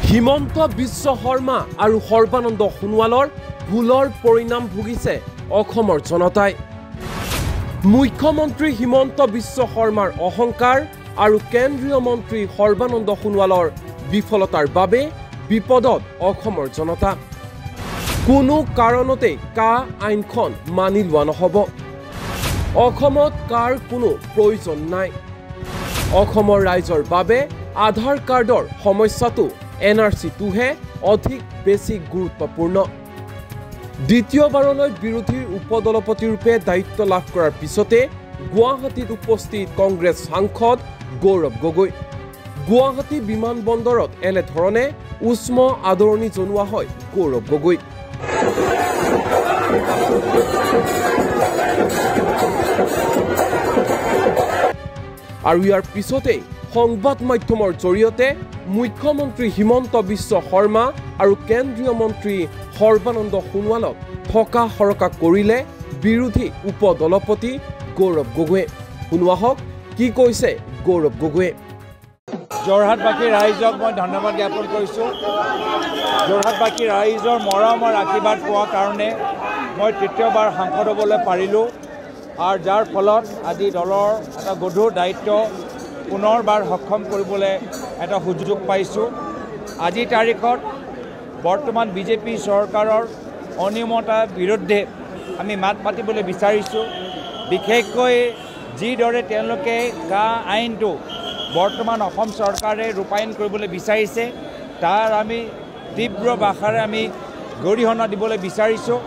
হিমন্ত বিশ্ব শৰ্মা আৰু সৰ্বানন্দ সোণোৱালৰ ভুলৰ পৰিণাম ভুগিছে অসমৰ জনতাই। মুখ্যমন্ত্ৰী হিমন্ত বিশ্ব শৰ্মাৰ অহংকাৰ আৰু কেন্দ্ৰীয় মন্ত্ৰী সৰ্বানন্দ সোণোৱালৰ বিফলতাৰ বাবে বিপদত অসমৰ জনতা। কোনো কাৰণতে কা আইনখন মানি লোৱা নহ'ব। অসমত কাৰ কোনো প্ৰয়োজন নাই। অসমৰ ৰাইজৰ বাবে আধাৰ কাৰ্ডৰ সমস্যাটো NRC-টোহে অধিক বেছি গুৰুত্বপূৰ্ণ। দ্বিতীয়বাৰলৈ বিৰোধীৰ উপদলপতিৰূপে দায়িত্ব লাভ কৰাৰ পিছতে গুৱাহাটীত উপস্থিত কংগ্ৰেছ সাংসদ গৌৰৱ গগৈ। গুৱাহাটী বিমানবন্দৰত এনেধৰণে উষ্ম আদৰণি জনোৱা হয় গৌৰৱ গগৈক। আৰু ইয়াৰ পিছতেই সংবাদ মাধ্যমৰ জৰিয়তে মুখ্যমন্ত্ৰী হিমন্ত বিশ্ব শৰ্মা আৰু কেন্দ্ৰীয় মন্ত্ৰী সৰ্বানন্দ সোণোৱালক থকা সৰকা কৰিলে বিৰোধী উপদলপতি গৌৰৱ গগৈয়ে। শুনোৱা হওক কি কৈছে গৌৰৱ গগৈয়ে। যোৰহাটবাসী ৰাইজক মই ধন্যবাদ জ্ঞাপন কৰিছোঁ। যোৰহাটবাসী ৰাইজৰ মৰমৰ আশীৰ্বাদ পোৱাৰ কাৰণে মই তৃতীয়বাৰ সাংসদ হ'বলৈ পাৰিলোঁ আৰু যাৰ ফলত আজি দলৰ এটা গধুৰ দায়িত্ব পুনৰবাৰ সক্ষম কৰিবলৈ এটা সুযোগ পাইছোঁ। আজিৰ তাৰিখত বৰ্তমান বিজেপি চৰকাৰৰ অনিয়মতাৰ বিৰুদ্ধে আমি মাত মাতিবলৈ বিচাৰিছোঁ। বিশেষকৈ যিদৰে তেওঁলোকে কা আইনটো বৰ্তমান অসম চৰকাৰে ৰূপায়ণ কৰিবলৈ বিচাৰিছে তাৰ আমি তীব্ৰ ভাষাৰে আমি গৰিহণা দিবলৈ বিচাৰিছোঁ।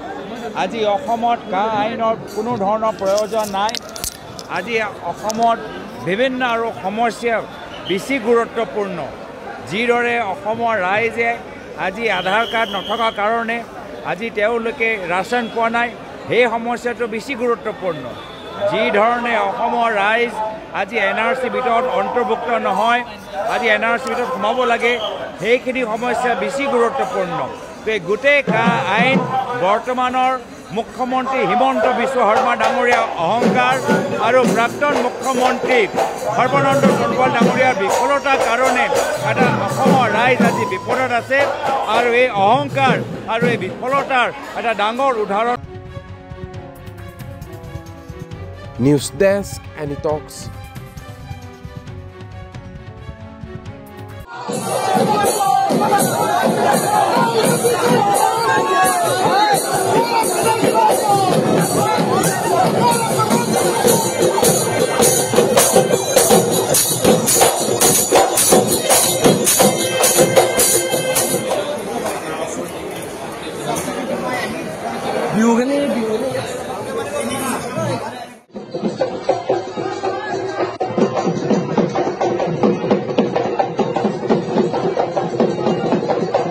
আজি অসমত কা আইনৰ কোনো ধৰণৰ প্ৰয়োজন নাই। আজি অসমত বিভিন্ন আৰু সমস্যা বেছি গুৰুত্বপূৰ্ণ। যিদৰে অসমৰ ৰাইজে আজি আধাৰ কাৰ্ড নথকাৰ কাৰণে আজি তেওঁলোকে ৰাচন পোৱা নাই, সেই সমস্যাটো বেছি গুৰুত্বপূৰ্ণ। যি ধৰণে অসমৰ ৰাইজ আজি NRC ভিতৰত অন্তৰ্ভুক্ত নহয়, আজি NRC ভিতৰত সোমাব লাগে, সেইখিনি সমস্যা বেছি গুৰুত্বপূৰ্ণ। গোটেই কা আইন বৰ্তমানৰ মুখ্যমন্ত্ৰী হিমন্ত বিশ্ব শৰ্মা ডাঙৰীয়া অহংকাৰ আৰু প্ৰাক্তন মুখ্যমন্ত্ৰী সৰ্বানন্দ সোণোৱাল ডাঙৰীয়াৰ বিফলতাৰ কাৰণে এটা অসমৰ ৰাইজ আজি বিপদত আছে আৰু এই অহংকাৰ আৰু এই বিফলতাৰ এটা ডাঙৰ উদাহৰণ। নিউজ ডেস্ক এনি টক্স। Biogene